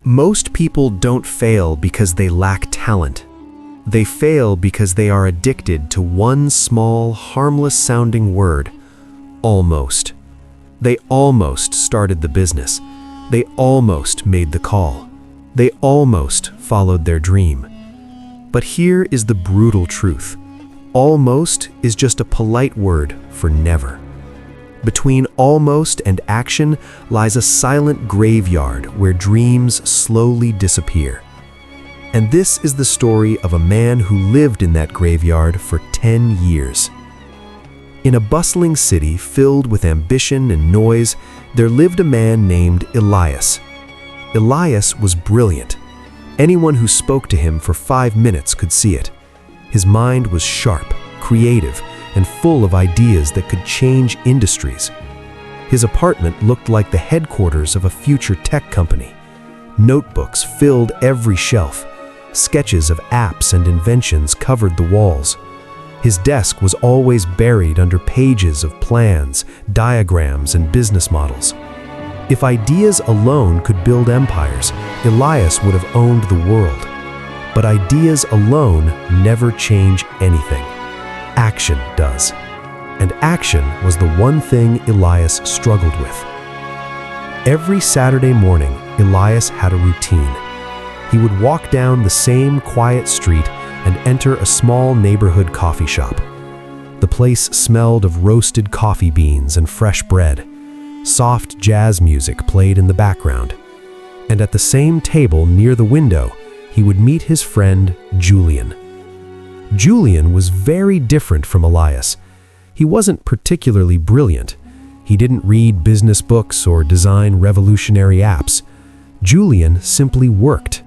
Most people don't fail because they lack talent. They fail because they are addicted to one small, harmless-sounding word, almost. They almost started the business. They almost made the call. They almost followed their dream. But here is the brutal truth. Almost is just a polite word for never. Between almost and action lies a silent graveyard where dreams slowly disappear. And this is the story of a man who lived in that graveyard for 10 years. In a bustling city filled with ambition and noise, there lived a man named Elias. Elias was brilliant. Anyone who spoke to him for 5 minutes could see it. His mind was sharp, creative, and full of ideas that could change industries. His apartment looked like the headquarters of a future tech company. Notebooks filled every shelf. Sketches of apps and inventions covered the walls. His desk was always buried under pages of plans, diagrams, and business models. If ideas alone could build empires, Elias would have owned the world. But ideas alone never change anything. Action does. And action was the one thing Elias struggled with. Every Saturday morning, Elias had a routine. He would walk down the same quiet street and enter a small neighborhood coffee shop. The place smelled of roasted coffee beans and fresh bread. Soft jazz music played in the background. And at the same table near the window, he would meet his friend Julian. Julian was very different from Elias. He wasn't particularly brilliant. He didn't read business books or design revolutionary apps. Julian simply worked.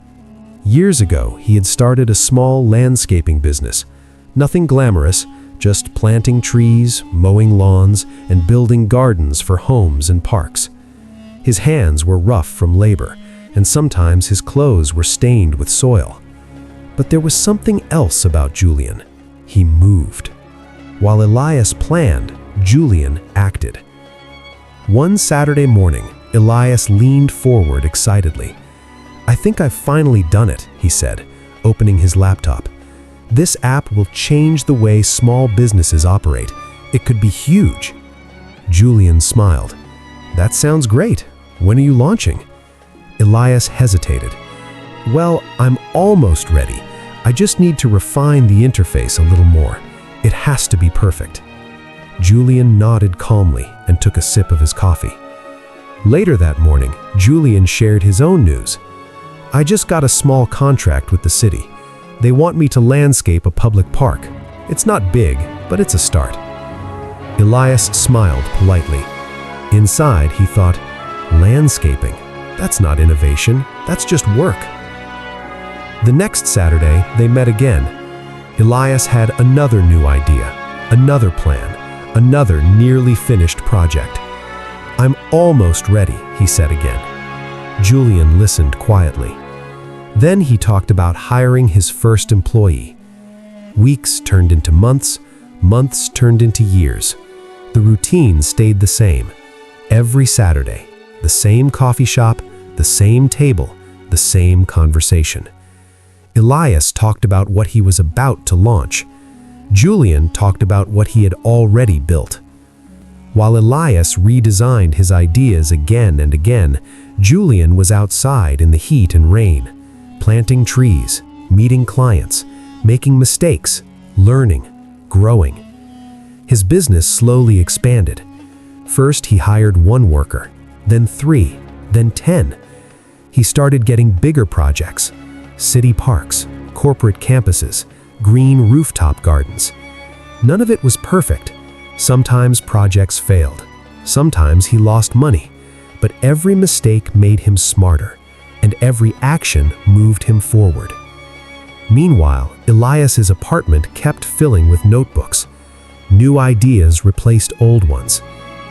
Years ago, he had started a small landscaping business. Nothing glamorous, just planting trees, mowing lawns, and building gardens for homes and parks. His hands were rough from labor, and sometimes his clothes were stained with soil. But there was something else about Julian. He moved. While Elias planned, Julian acted. One Saturday morning, Elias leaned forward excitedly. "I think I've finally done it," he said, opening his laptop. "This app will change the way small businesses operate. It could be huge." Julian smiled. "That sounds great. When are you launching?" Elias hesitated. "Well, I'm almost ready. I just need to refine the interface a little more. It has to be perfect." Julian nodded calmly and took a sip of his coffee. Later that morning, Julian shared his own news. "I just got a small contract with the city. They want me to landscape a public park. It's not big, but it's a start." Elias smiled politely. Inside, he thought, "Landscaping? That's not innovation, that's just work." The next Saturday, they met again. Elias had another new idea, another plan, another nearly finished project. "I'm almost ready," he said again. Julian listened quietly. Then he talked about hiring his first employee. Weeks turned into months, months turned into years. The routine stayed the same. Every Saturday, the same coffee shop, the same table, the same conversation. Elias talked about what he was about to launch. Julian talked about what he had already built. While Elias redesigned his ideas again and again, Julian was outside in the heat and rain, planting trees, meeting clients, making mistakes, learning, growing. His business slowly expanded. First, he hired 1 worker, then 3, then 10. He started getting bigger projects, city parks, corporate campuses, green rooftop gardens. None of it was perfect. Sometimes projects failed. Sometimes he lost money. But every mistake made him smarter, and every action moved him forward. Meanwhile, Elias's apartment kept filling with notebooks. New ideas replaced old ones,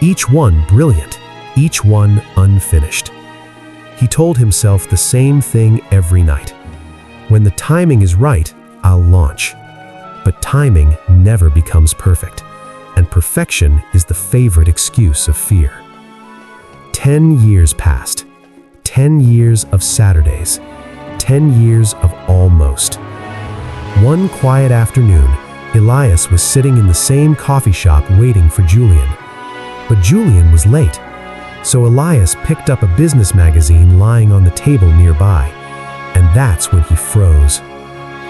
each one brilliant, each one unfinished. He told himself the same thing every night. "When the timing is right, I'll launch." But timing never becomes perfect, and perfection is the favorite excuse of fear. 10 years passed. 10 years of Saturdays. 10 years of almost. One quiet afternoon, Elias was sitting in the same coffee shop waiting for Julian. But Julian was late, so Elias picked up a business magazine lying on the table nearby, and that's when he froze.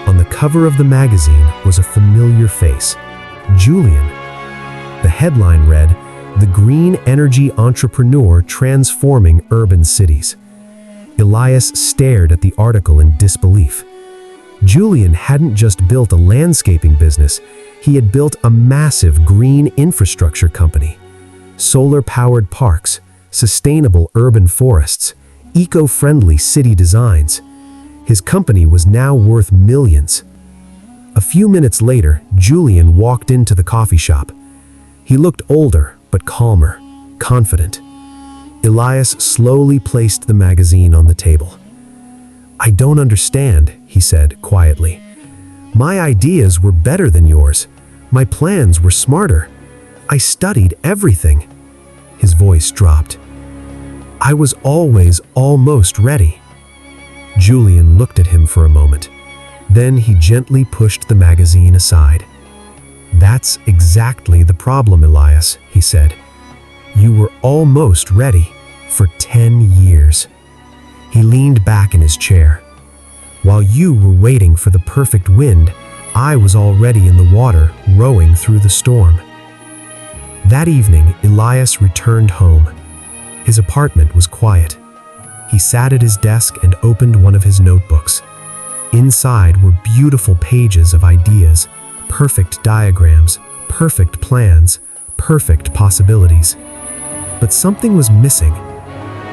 On the cover of the magazine was a familiar face, Julian. The headline read, "The Green Energy Entrepreneur Transforming Urban Cities." Elias stared at the article in disbelief. Julian hadn't just built a landscaping business, he had built a massive green infrastructure company. Solar-powered parks, sustainable urban forests, eco-friendly city designs. His company was now worth millions. A few minutes later, Julian walked into the coffee shop. He looked older, but calmer, confident. Elias slowly placed the magazine on the table. "I don't understand," he said quietly. "My ideas were better than yours. My plans were smarter. I studied everything." His voice dropped. "I was always almost ready." Julian looked at him for a moment. Then he gently pushed the magazine aside. "That's exactly the problem, Elias," he said. "You were almost ready for 10 years. He leaned back in his chair. "While you were waiting for the perfect wind, I was already in the water, rowing through the storm." That evening, Elias returned home. His apartment was quiet. He sat at his desk and opened one of his notebooks. Inside were beautiful pages of ideas, perfect diagrams, perfect plans, perfect possibilities. But something was missing.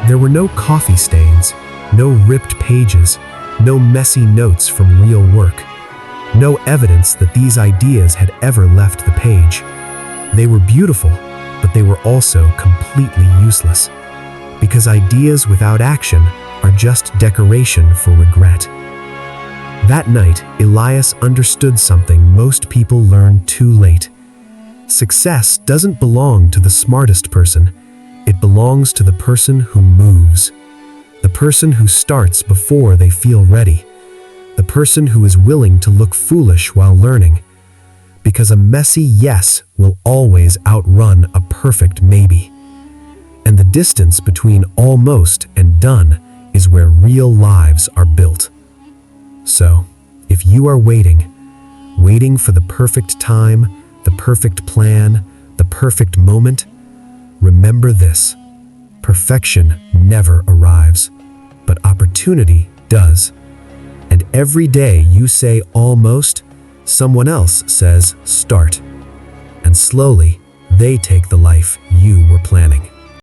There were no coffee stains, no ripped pages, no messy notes from real work. No evidence that these ideas had ever left the page. They were beautiful, but they were also completely useless. Because ideas without action are just decoration for regret. That night, Elias understood something most people learn too late. Success doesn't belong to the smartest person. It belongs to the person who moves. The person who starts before they feel ready. The person who is willing to look foolish while learning. Because a messy yes will always outrun a perfect maybe. And the distance between almost and done is where real lives are built. So, if you are waiting for the perfect time, the perfect plan, the perfect moment, remember this: perfection never arrives, but opportunity does. And every day you say almost, someone else says start. And slowly, they take the life you were planning.